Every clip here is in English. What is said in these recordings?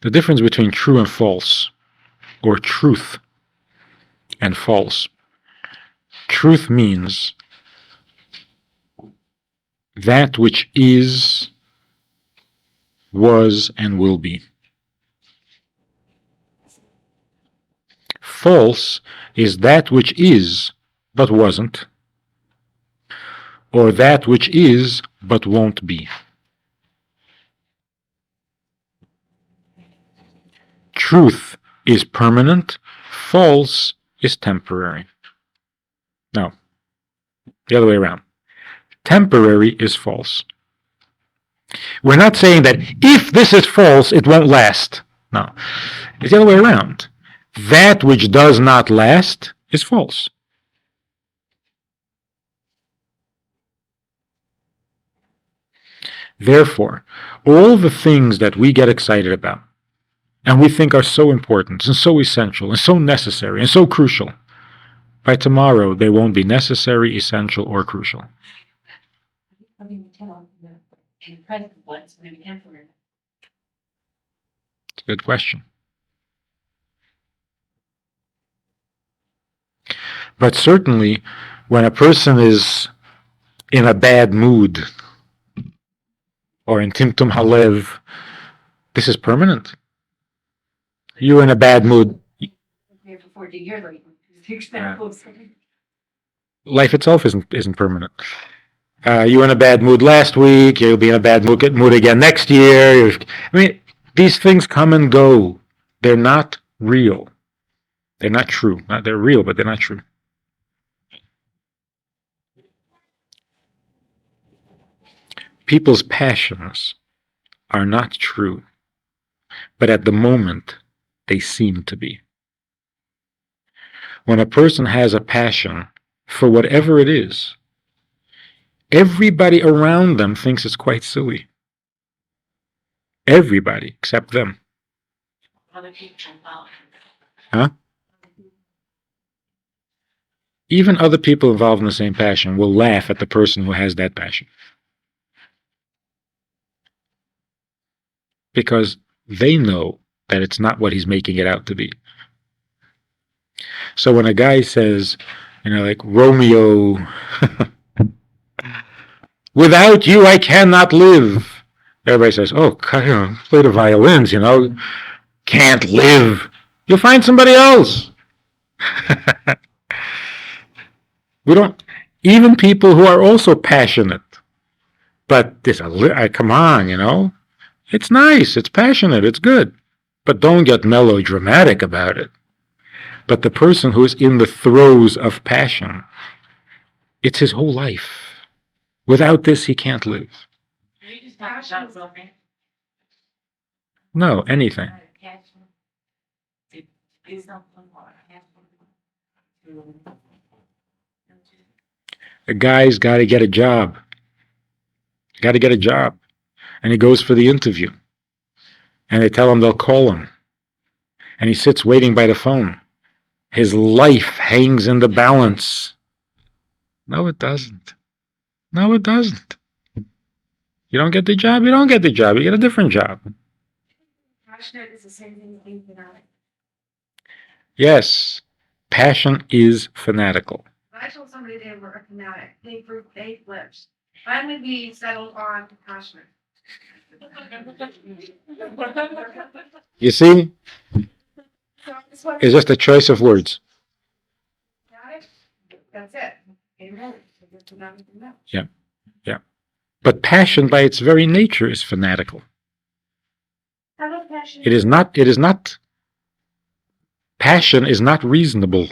The difference between true and false, or truth and false. Truth means that which is, was, and will be. False is that which is, but wasn't, or that which is, but won't be. Truth is permanent, false is temporary. No, the other way around. Temporary is false. We're not saying that if this is false, it won't last. No, it's the other way around. That which does not last is false. Therefore, all the things that we get excited about and we think are so important and so essential and so necessary and so crucial, by tomorrow they won't be necessary, essential, or crucial. It's a good question. But certainly, when a person is in a bad mood or in Timtum Halev, this is permanent. You're in a bad mood. Life itself isn't permanent. You were in a bad mood last week. You'll be in a bad mood again next year. I mean, these things come and go. They're not real. They're not true. They're real, but they're not true. People's passions are not true, but at the moment, they seem to be. When a person has a passion for whatever it is, everybody around them thinks it's quite silly. Everybody except them. Huh? Even other people involved in the same passion will laugh at the person who has that passion. Because they know that it's not what he's making it out to be. So when a guy says, like Romeo, without you I cannot live. Everybody says, oh, play the violins, can't live. You'll find somebody else. We don't, even people who are also passionate, but this, come on, it's nice, it's passionate, it's good, but don't get melodramatic about it. But the person who is in the throes of passion, it's his whole life. Without this, he can't live. No, anything. A guy's got to get a job. Got to get a job. And he goes for the interview. And they tell him they'll call him. And he sits waiting by the phone. His life hangs in the balance. No, it doesn't. No, it doesn't. You don't get the job, you don't get the job. You get a different job. Passion is the same thing as fanatic. Yes, passion is fanatical. I told somebody they were a fanatic. They flipped. I'm going to be settled on passionate. You see? It's just a choice of words. That's it. Yeah. Yeah. But passion by its very nature is fanatical. It is not, passion is not reasonable.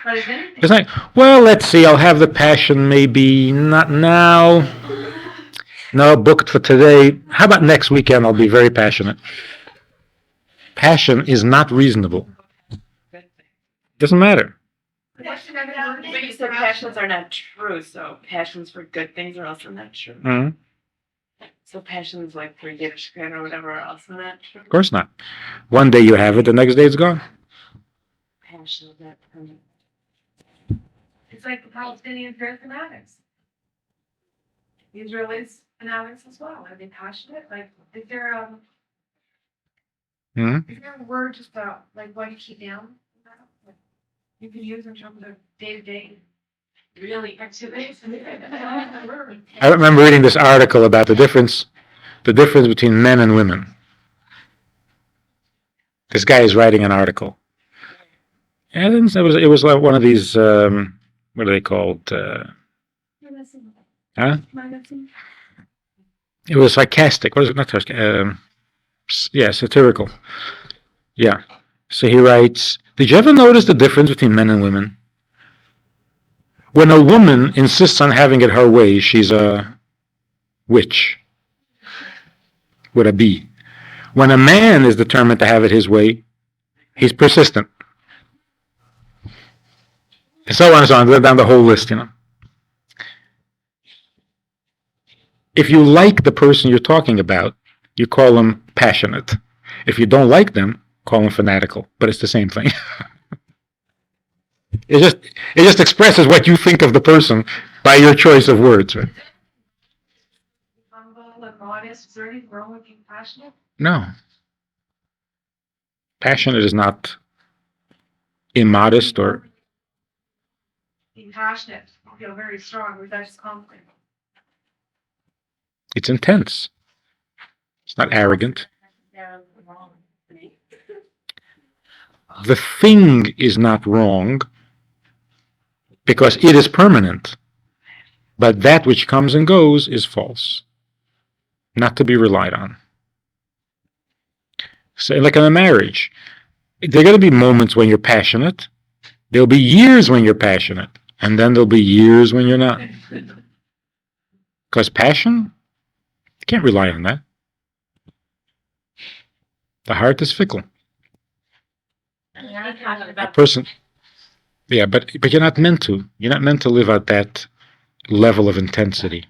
It's like, well, let's see, I'll have the passion maybe not now. No, booked for today. How about next weekend? I'll be very passionate. Passion is not reasonable. Doesn't matter. But you said passions are not true, so passions for good things are also not true. Mm-hmm. So passions like for Yiddishkeit or whatever are also not true? Of course not. One day you have it, the next day it's gone. Passion is not permanent. It's like the Palestinians, they're fanatics. The Israelis, fanatics as well. Are they passionate? Like, is there Hmm? Is there a word just about like what you keep down? Like, you can use in terms of day-to-day really activities. I remember reading this article about the difference between men and women. This guy is writing an article, and it was like one of these what are they called? Huh? It was sarcastic. What is it? Not sarcastic. Yeah, satirical. Yeah. So he writes, did you ever notice the difference between men and women? When a woman insists on having it her way, she's a witch with a B. When a man is determined to have it his way, he's persistent. And so on and so on, down the whole list, you know. If you like the person you're talking about, you call them passionate. If you don't like them, call them fanatical. But it's the same thing. It just expresses what you think of the person by your choice of words. Right? Humble and modest. Is there anything wrong with being passionate? No. Passionate is not immodest or. Being passionate, you feel very strong. Or is that just confident? It's intense. It's not arrogant. The thing is not wrong because it is permanent. But that which comes and goes is false, not to be relied on. So, like in a marriage, there are going to be moments when you're passionate. There'll be years when you're passionate, and then there'll be years when you're not. Because passion, you can't rely on that. The heart is fickle. A person, yeah, but you're not meant to. You're not meant to live at that level of intensity.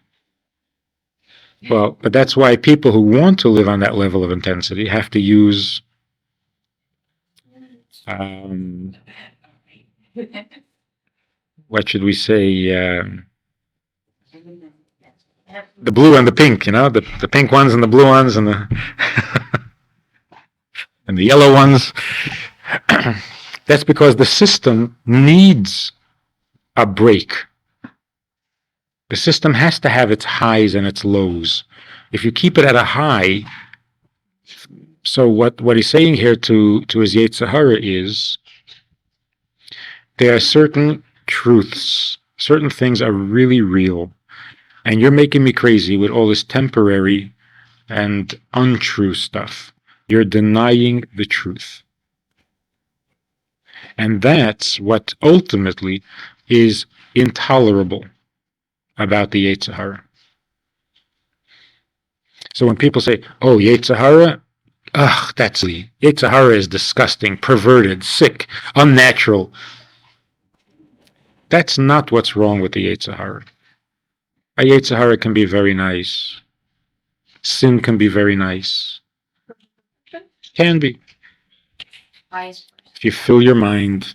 Well, but that's why people who want to live on that level of intensity have to use what should we say? The blue and the pink, you know, the pink ones and the blue ones and the and the yellow ones. That's because the system needs a break. The system has to have its highs and its lows. If you keep it at a high, so what he's saying here to his Yetzer Hara is there are certain truths, certain things are really real, and you're making me crazy with all this temporary and untrue stuff. You're denying the truth. And that's what ultimately is intolerable about the Yetzer Hara. So when people say, oh, Yetzer Hara, ugh, that's Yetzer Hara is disgusting, perverted, sick, unnatural. That's not what's wrong with the Yetzer Hara. A Yetzer Hara can be very nice. Sin can be very nice. Can be. If you fill your mind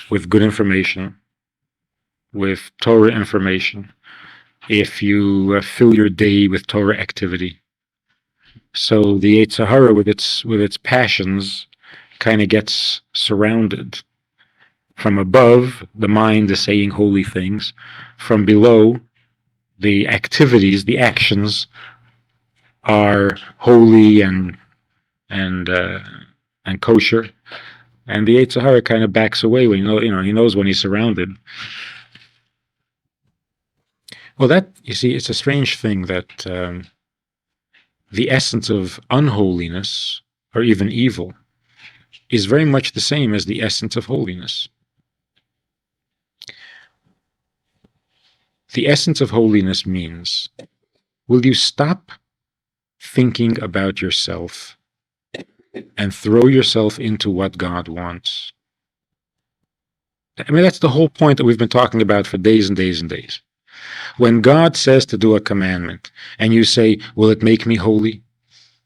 with good information, with Torah information, if you fill your day with Torah activity. So the Yetzer Hara with its passions kind of gets surrounded. From above, the mind is saying holy things. From below, the activities, the actions are holy and kosher. And the Yetzer Hara kind of backs away when he knows when he's surrounded. Well, that, you see, it's a strange thing that the essence of unholiness, or even evil, is very much the same as the essence of holiness. The essence of holiness means, will you stop thinking about yourself and throw yourself into what God wants? I mean, that's the whole point that we've been talking about for days and days and days. When God says to do a commandment and you say, will it make me holy?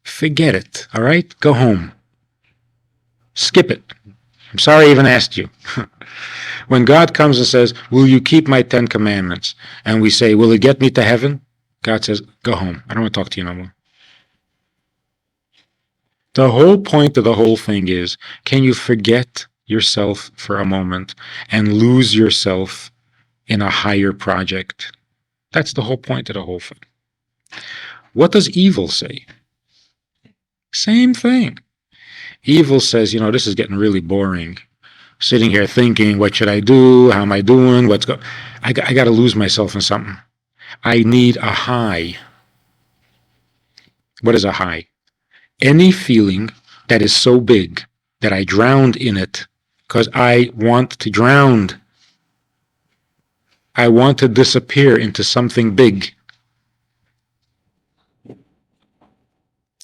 Forget it, all right? Go home. Skip it. I'm sorry I even asked you. When God comes and says, will you keep my 10 commandments? And we say, will it get me to heaven? God says, go home. I don't want to talk to you no more. The whole point of the whole thing is, can you forget yourself for a moment and lose yourself in a higher project? That's the whole point of the whole thing. What does evil say? Same thing. Evil says, this is getting really boring. Sitting here thinking, what should I do? How am I doing? I got to lose myself in something. I need a high. What is a high? Any feeling that is so big that I drowned in it because I want to drown. I want to disappear into something big.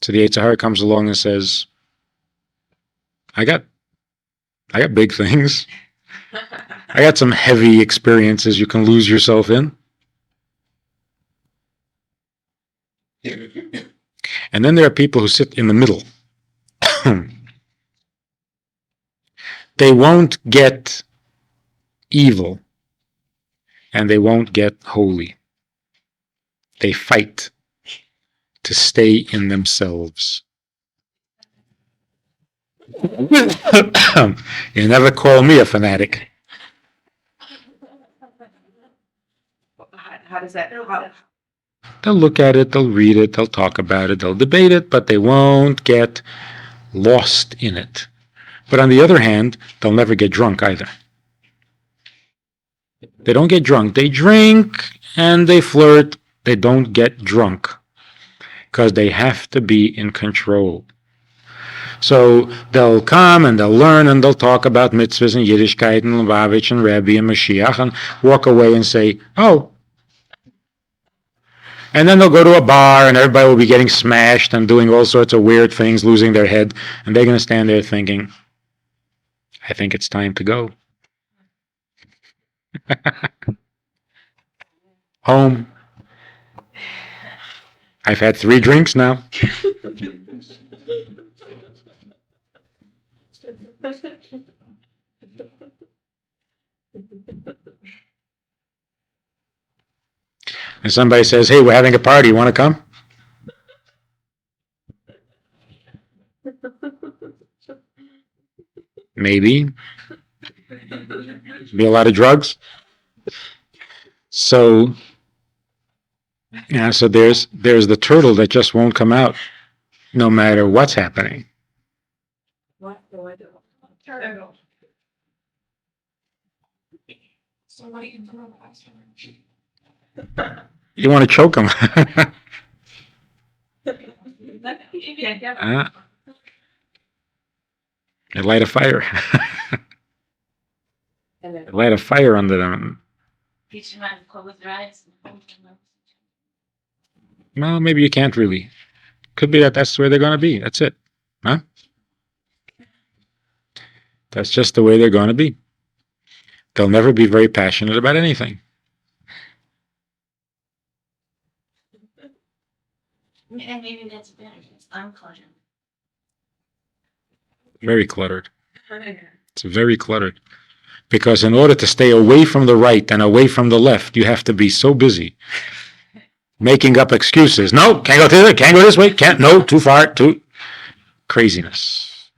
So the Yetzer Hara comes along and says, I got big things. I got some heavy experiences you can lose yourself in. And then there are people who sit in the middle. They won't get evil and they won't get holy. They fight to stay in themselves. You never call me a fanatic. How does that? They'll look at it, they'll read it, they'll talk about it, they'll debate it, but they won't get lost in it. But on the other hand, they'll never get drunk either. They don't get drunk. They drink and they flirt. They don't get drunk because they have to be in control. So they'll come and they'll learn and they'll talk about mitzvahs and Yiddishkeit and Lubavitch and Rebbe and Mashiach and walk away and say, oh. And then they'll go to a bar and everybody will be getting smashed and doing all sorts of weird things, losing their head. And they're going to stand there thinking, I think it's time to go. Home. I've had 3 drinks now. And somebody says, hey, we're having a party. You want to come? Maybe. Be a lot of drugs. So there's the turtle that just won't come out no matter what's happening. What do I do? Turtle. So what do you do? You want to choke him. You light a fire. Light a fire under them. Teach them how to close their eyes. Well, maybe you can't really. Could be that's where they're going to be. That's it. Huh? That's just the way they're going to be. They'll never be very passionate about anything. And maybe that's better. It's uncluttered. Very cluttered. It's very cluttered. Because in order to stay away from the right and away from the left, you have to be so busy making up excuses. No, can't go to it, can't go this way, can't, no, too far, too craziness.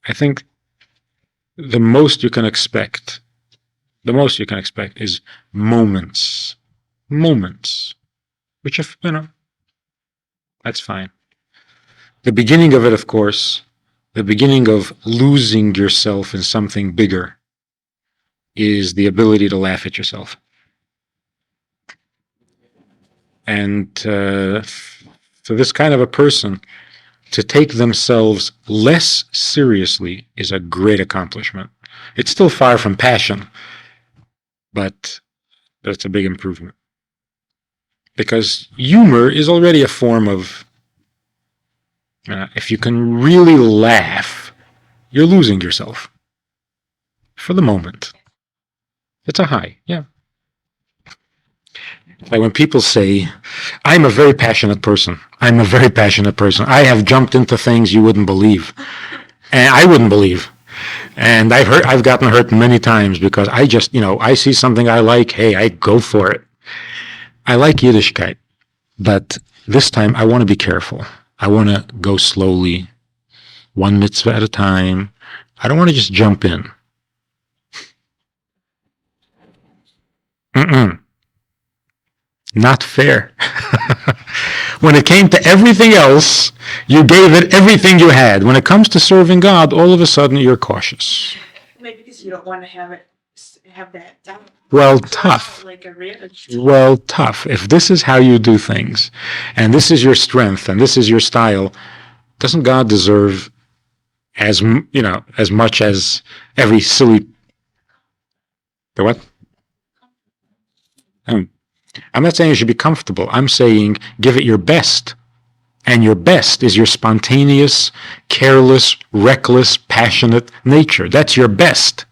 I think the most you can expect is moments, which if, that's fine. The beginning of it, of course, the beginning of losing yourself in something bigger is the ability to laugh at yourself. And for this kind of a person, to take themselves less seriously is a great accomplishment. It's still far from passion, but it's a big improvement. Because humor is already a form of, if you can really laugh, you're losing yourself. For the moment. It's a high, yeah. Like when people say, I'm a very passionate person. I have jumped into things you wouldn't believe. And I wouldn't believe. And I've gotten hurt many times because I just, I see something I like, hey, I go for it. I like Yiddishkeit, but this time I want to be careful. I want to go slowly, one mitzvah at a time. I don't want to just jump in. Not fair. When it came to everything else, you gave it everything you had. When it comes to serving God, all of a sudden you're cautious. Maybe because you don't want to have that down. Well, tough. Like a rich. Well, tough. If this is how you do things, and this is your strength, and this is your style, doesn't God deserve as much as every silly? The what? I'm not saying you should be comfortable. I'm saying give it your best. And your best is your spontaneous, careless, reckless, passionate nature. That's your best.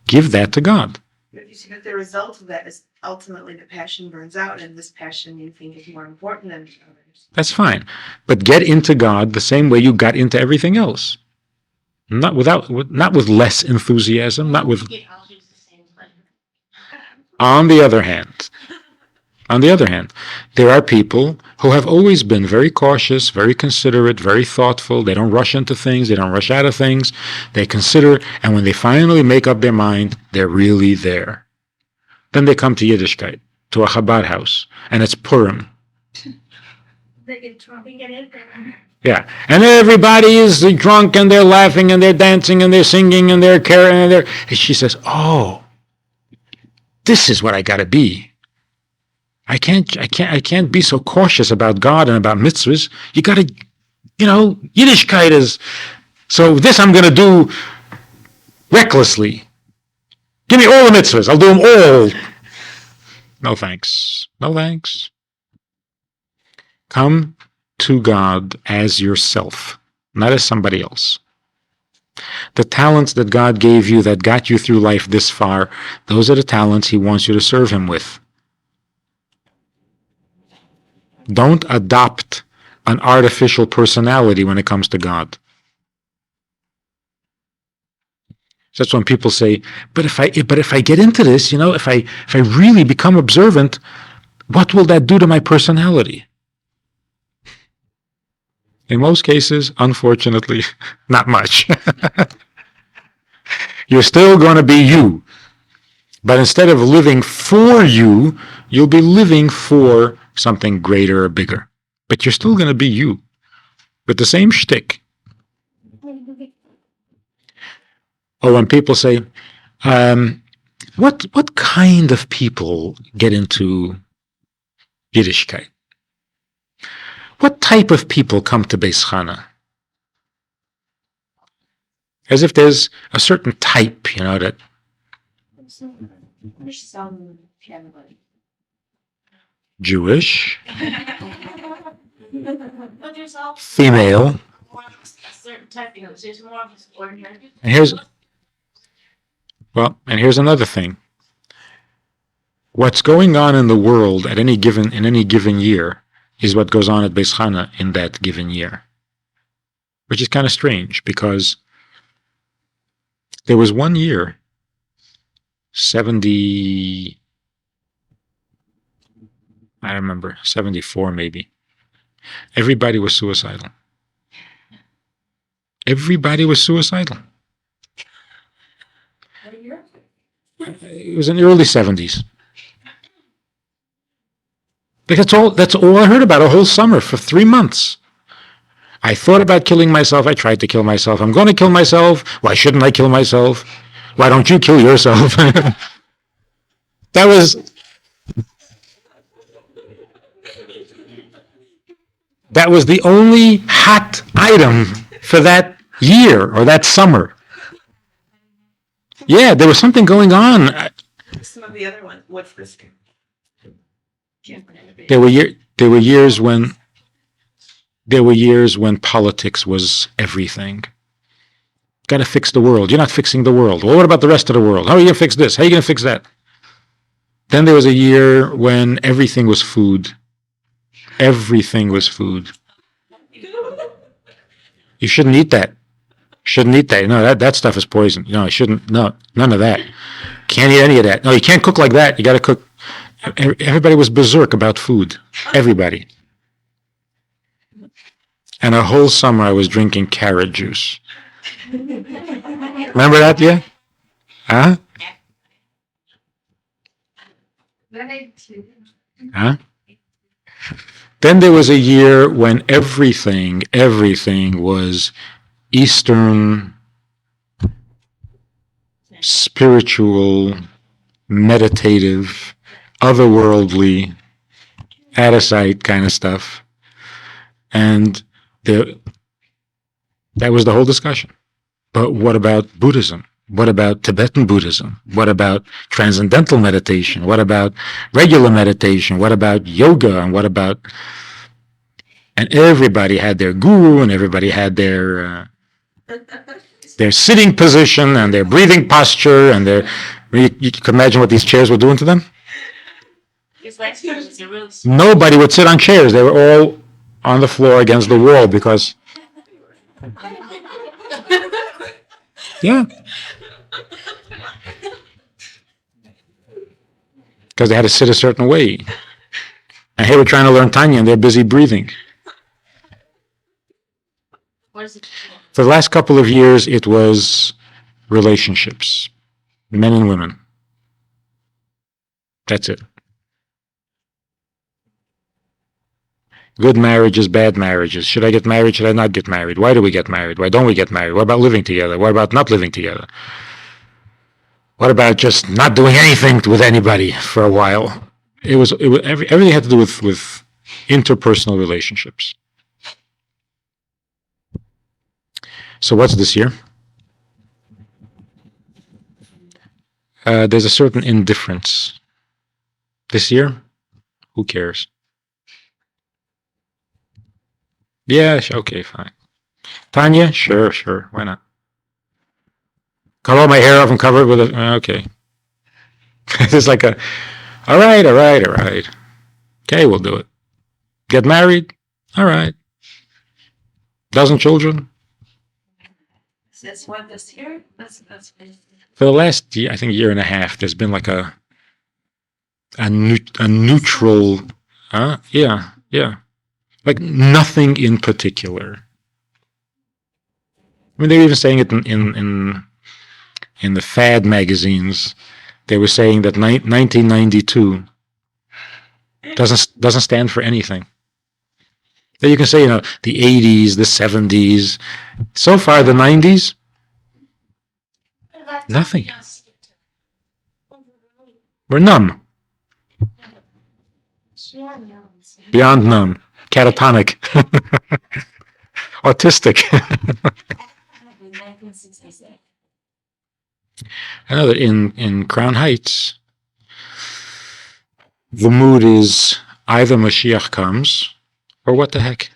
Give that to God. But you see that the result of that is ultimately the passion burns out, and this passion you think is more important than others. That's fine. But get into God the same way you got into everything else. Not with less enthusiasm, not with. On the other hand, there are people who have always been very cautious, very considerate, very thoughtful. They don't rush into things. They don't rush out of things. They consider, and when they finally make up their mind, they're really there. Then they come to Yiddishkeit, to a Chabad house, and it's Purim. They get drunk and get in there. Yeah, and everybody is drunk, and they're laughing, and they're dancing, and they're singing, and they're caring, and she says, "Oh, this is what I got to be. I can't be so cautious about God and about mitzvahs. You got to, Yiddishkeit is, so this I'm going to do recklessly. Give me all the mitzvahs. I'll do them all. No thanks. No thanks. Come to God as yourself, not as somebody else. The talents that God gave you that got you through life this far, those are the talents He wants you to serve Him with. Don't adopt an artificial personality when it comes to God. So that's when people say, but if I get into this, if I really become observant, what will that do to my personality? In most cases, unfortunately, not much. You're still going to be you. But instead of living for you, you'll be living for something greater or bigger. But you're still going to be you with the same shtick. Or when people say, what kind of people get into Yiddishkeit? What type of people come to Beis Chana? As if there's a certain type, that. There's some family. Jewish, But there's also female. a certain type, there's more of this ordinary. And here's another thing. What's going on in the world in any given year is what goes on at Beis Chana in that given year, which is kind of strange because there was one year, 70, I remember, 74 maybe. Everybody was suicidal. Everybody was suicidal. What year? It was in the early 70s. That's all I heard about a whole summer for 3 months. I thought about killing myself. I tried to kill myself. I'm going to kill myself. Why shouldn't I kill myself? Why don't you kill yourself? That was the only hot item for that year or that summer. Yeah, there was something going on. Some of the other ones, what's this? There were years when politics was everything. Got to fix the world. You're not fixing the world. Well, what about the rest of the world? How are you going to fix this? How are you going to fix that? Then there was a year when everything was food. Everything was food. You shouldn't eat that. Shouldn't eat that. No, that stuff is poison. I shouldn't. No, none of that. Can't eat any of that. No, you can't cook like that. You got to cook. Everybody was berserk about food. Everybody. and a whole summer I was drinking carrot juice. Remember that, yeah? Huh? Then they too. Huh? Then there was a year when everything was Eastern, spiritual, meditative, otherworldly, out of sight kind of stuff. And that was the whole discussion. But what about Buddhism? What about Tibetan Buddhism? What about transcendental meditation? What about regular meditation? What about yoga? And what about... And everybody had their guru, and everybody had their sitting position and their breathing posture, and you can imagine what these chairs were doing to them. Nobody would sit on chairs. They were all on the floor against the wall because... Yeah. Because they had to sit a certain way. And here we're trying to learn Tanya, and they're busy breathing. For the last couple of years, it was relationships, men and women. That's it. Good marriages, bad marriages. Should I get married? Should I not get married? Why do we get married? Why don't we get married? What about living together? What about not living together? What about just not doing anything with anybody for a while? Everything had to do with interpersonal relationships. So what's this year? There's a certain indifference. This year, who cares? Yeah, okay, fine. Tanya, sure, why not? Cut all my hair off and cover it with okay. It's like all right. Okay, we'll do it. Get married? All right. Dozen children? That's what this year? That's For the last year, I think year and a half, there's been like a neutral, yeah. Like nothing in particular. I mean, they were even saying it in the fad magazines. They were saying that 1992 doesn't stand for anything. Then you can say, the 80s, the 70s. So far, the 90s, nothing. We're numb. Beyond numb. Catatonic. Autistic. I know that in Crown Heights, the mood is either Mashiach comes or what the heck.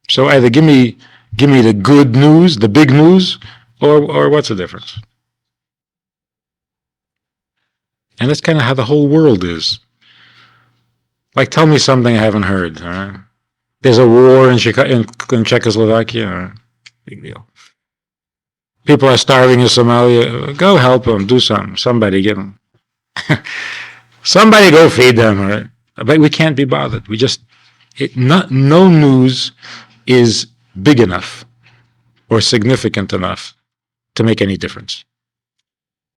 So either give me the good news, the big news, or what's the difference? And that's kind of how the whole world is. Like, tell me something I haven't heard. All right? There's a war in Czechoslovakia. All right? Big deal. People are starving in Somalia. Go help them. Do something. Somebody give them. Somebody go feed them. All right? But we can't be bothered. No news is big enough or significant enough to make any difference.